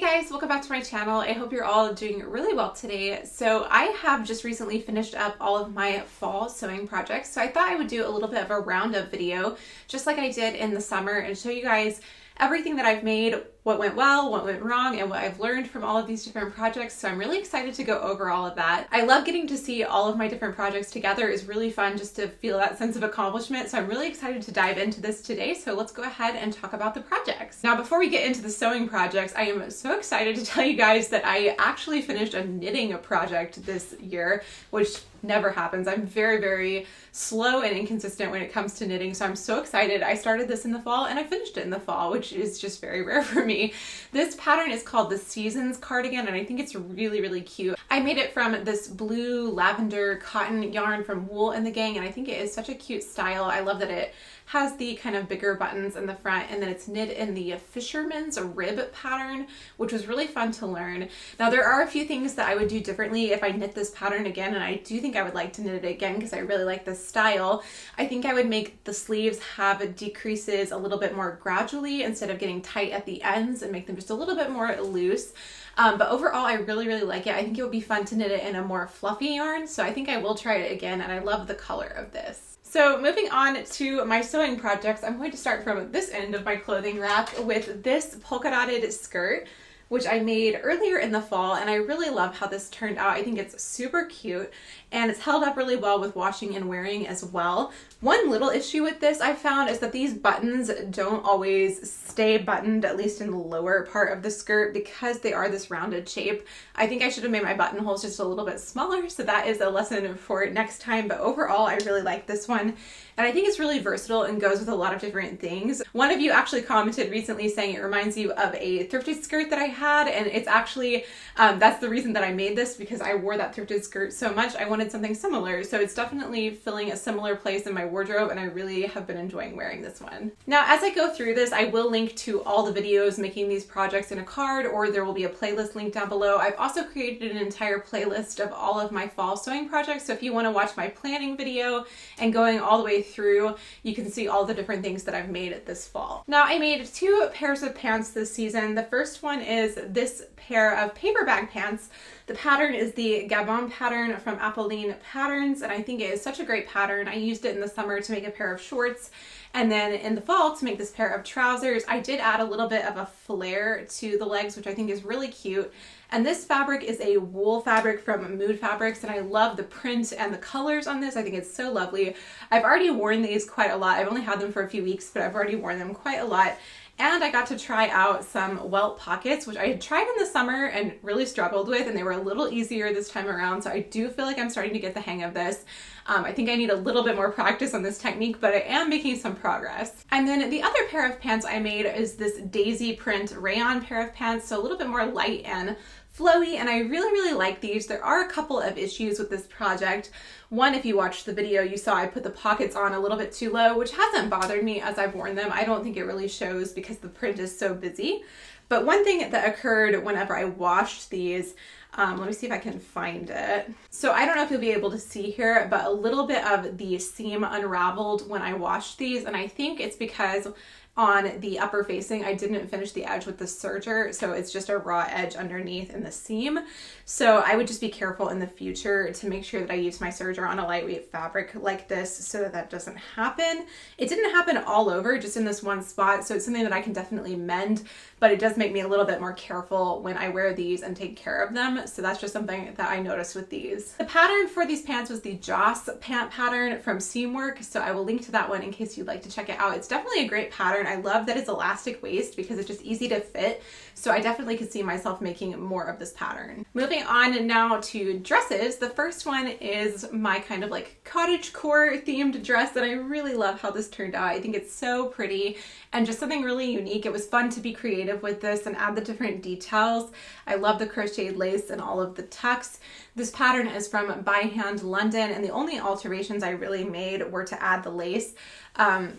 guys, welcome back to my channel. I hope you're all doing really well today. So I have just recently finished up all of my fall sewing projects. So I thought I would do a little bit of a roundup video, just like I did in the summer, and show you guys everything that I've made, what went well, what went wrong, and what I've learned from all of these different projects. So I'm really excited to go over all of that. I love getting to see all of my different projects together. It's really fun just to feel that sense of accomplishment. So I'm really excited to dive into this today. So let's go ahead and talk about the projects. Now, before we get into the sewing projects, I am so excited to tell you guys that I actually finished a knitting project this year, which never happens. I'm very slow and inconsistent when it comes to knitting, so I'm so excited. I started this in the fall and I finished it in the fall, which is just very rare for me. This pattern is called the Seasons cardigan, and I think it's really cute. I made it from this blue lavender cotton yarn from Wool and the Gang, and I think it is such a cute style. I love that it has the kind of bigger buttons in the front, and then it's knit in the fisherman's rib pattern, which was really fun to learn. Now, there are a few things that I would do differently if I knit this pattern again, and I do think I would like to knit it again because I really like this style. I think I would make the sleeves have decreases a little bit more gradually instead of getting tight at the ends, and make them just a little bit more loose. But overall, I really like it. I think it would be fun to knit it in a more fluffy yarn, so I think I will try it again, and I love the color of this. So moving on to my sewing projects, I'm going to start from this end of my clothing rack with this polka dotted skirt, which I made earlier in the fall, and I really love how this turned out. I think it's super cute, and it's held up really well with washing and wearing as well. One little issue with this I found is that these buttons don't always stay buttoned, at least in the lower part of the skirt, because they are this rounded shape. I think I should have made my buttonholes just a little bit smaller, so that is a lesson for next time, but overall I really like this one. And I think it's really versatile and goes with a lot of different things. One of you actually commented recently saying it reminds you of a thrifted skirt that I had, and it's actually, that's the reason that I made this, because I wore that thrifted skirt so much. I wanted something similar, so it's definitely filling a similar place in my wardrobe, and I really have been enjoying wearing this one. Now, as I go through this, I will link to all the videos making these projects in a card, or there will be a playlist link down below. I've also created an entire playlist of all of my fall sewing projects, so if you want to watch my planning video and going all the way through, you can see all the different things that I've made this fall. Now, I made two pairs of pants this season. The first one is this pair of paper bag pants. The pattern is the Gabon pattern from Apolline Patterns, and I think it is such a great pattern. I used it in the summer to make a pair of shorts, and then in the fall to make this pair of trousers. I did add a little bit of a flare to the legs, which I think is really cute. And this fabric is a wool fabric from Mood Fabrics, and I love the print and the colors on this. I think it's so lovely. I've already worn these quite a lot. I've only had them for a few weeks, but I've already worn them quite a lot. And I got to try out some welt pockets, which I had tried in the summer and really struggled with, and they were a little easier this time around. So I do feel like I'm starting to get the hang of this. I think I need a little bit more practice on this technique, but I am making some progress. And then the other pair of pants I made is this daisy print rayon pair of pants, so a little bit more light and flowy, and I really like these. There are a couple of issues with this project. One, if you watched the video, you saw I put the pockets on a little bit too low, which hasn't bothered me as I've worn them. I don't think it really shows because the print is so busy. But one thing that occurred whenever I washed these, let me see if I can find it. So I don't know if you'll be able to see here, but a little bit of the seam unraveled when I washed these, and I think it's because on the upper facing, I didn't finish the edge with the serger, so it's just a raw edge underneath in the seam. So I would just be careful in the future to make sure that I use my serger on a lightweight fabric like this so that that doesn't happen. It didn't happen all over, just in this one spot, so it's something that I can definitely mend, but it does make me a little bit more careful when I wear these and take care of them. So that's just something that I noticed with these. The pattern for these pants was the Joss pant pattern from Seamwork, so I will link to that one in case you'd like to check it out. It's definitely a great pattern. I love that it's elastic waist because it's just easy to fit, so I definitely could see myself making more of this pattern. Moving on now to dresses. The first one is my kind of like cottage core themed dress, and I really love how this turned out. I think it's so pretty and just something really unique. It was fun to be creative with this and add the different details. I love the crocheted lace and all of the tucks. This pattern is from By Hand London, and the only alterations I really made were to add the lace.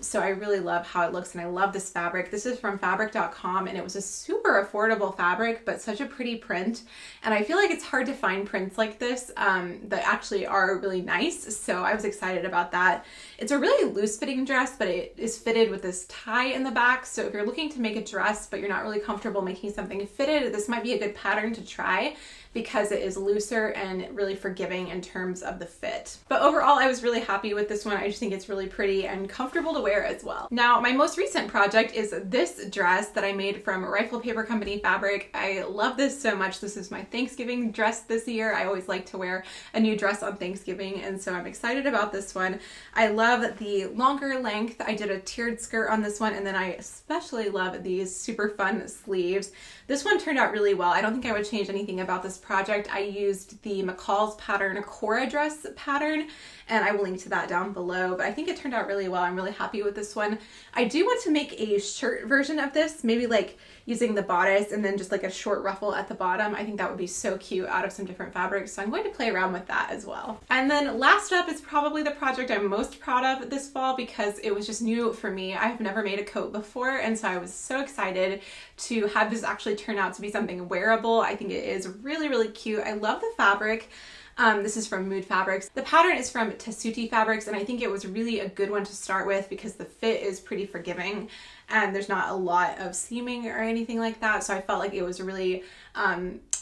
So I really love how it looks, and I love this fabric. This is from fabric.com, and it was a super affordable fabric, but such a pretty print. And I feel like it's hard to find prints like this that actually are really nice. So I was excited about that. It's a really loose fitting dress, but it is fitted with this tie in the back. So if you're looking to make a dress, but you're not really comfortable making something fitted, this might be a good pattern to try, because it is looser and really forgiving in terms of the fit. But overall, I was really happy with this one. I just think it's really pretty and comfortable to wear as well. Now, my most recent project is this dress that I made from Rifle Paper Company fabric. I love this so much. This is my Thanksgiving dress this year. I always like to wear a new dress on Thanksgiving, and so I'm excited about this one. I love the longer length. I did a tiered skirt on this one, and then I especially love these super fun sleeves. This one turned out really well. I don't think I would change anything about this project. I used the McCall's pattern, a Cora dress pattern, and I will link to that down below, but I think it turned out really well. I'm really happy with this one. I do want to make a shirt version of this, maybe like using the bodice and then just like a short ruffle at the bottom. I think that would be so cute out of some different fabrics, so I'm going to play around with that as well. And then last up is probably the project I'm most proud of this fall, because it was just new for me. I have never made a coat before, and so I was so excited to have this actually turn out to be something wearable. I think it is really, really cute. I love the fabric. This is from Mood Fabrics. The pattern is from Tessuti Fabrics, and I think it was really a good one to start with because the fit is pretty forgiving and there's not a lot of seaming or anything like that. So I felt like it was really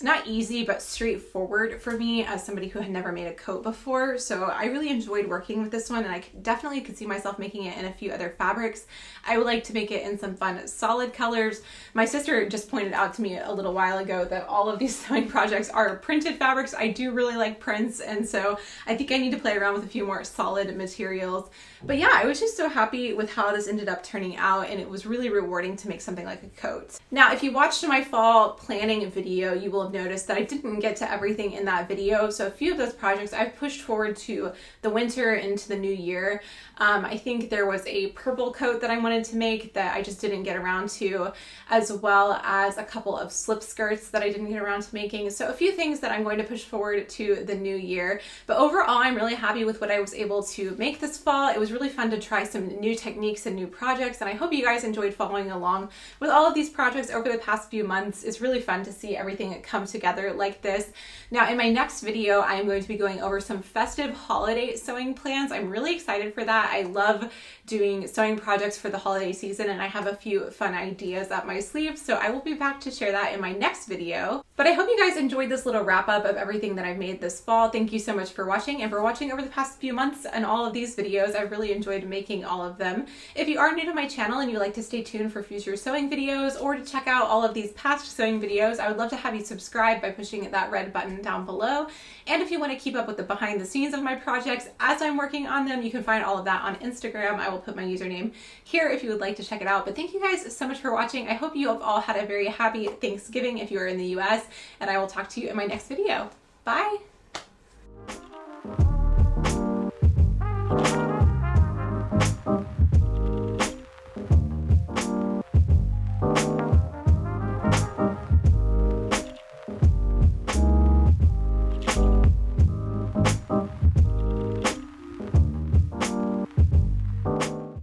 not easy, but straightforward for me as somebody who had never made a coat before. So I really enjoyed working with this one, and I definitely could see myself making it in a few other fabrics. I would like to make it in some fun solid colors. My sister just pointed out to me a little while ago that all of these sewing projects are printed fabrics. I do really like prints, and so I think I need to play around with a few more solid materials. But yeah, I was just so happy with how this ended up turning out, and it was really rewarding to make something like a coat. Now, if you watched my fall planning video, you will have noticed that I didn't get to everything in that video. So a few of those projects I've pushed forward to the winter into the new year. I think there was a purple coat that I wanted to make that I just didn't get around to, as well as a couple of slip skirts that I didn't get around to making. So a few things that I'm going to push forward to the new year. But overall, I'm really happy with what I was able to make this fall. It was really fun to try some new techniques and new projects, and I hope you guys enjoyed following along with all of these projects over the past few months. It's really fun to see everything come together like this. Now, in my next video, I am going to be going over some festive holiday sewing plans. I'm really excited for that. I love doing sewing projects for the holiday season, and I have a few fun ideas up my sleeve, so I will be back to share that in my next video. But I hope you guys enjoyed this little wrap up of everything that I've made this fall. Thank you so much for watching, and for watching over the past few months and all of these videos. I've really enjoyed making all of them. If you are new to my channel and you'd like to stay tuned for future sewing videos or to check out all of these past sewing videos, I would love to have you subscribe by pushing that red button down below. And if you want to keep up with the behind the scenes of my projects as I'm working on them, you can find all of that on Instagram. I will put my username here if you would like to check it out. But thank you guys so much for watching. I hope you have all had a very happy Thanksgiving if you are in the US, and I will talk to you in my next video. Bye!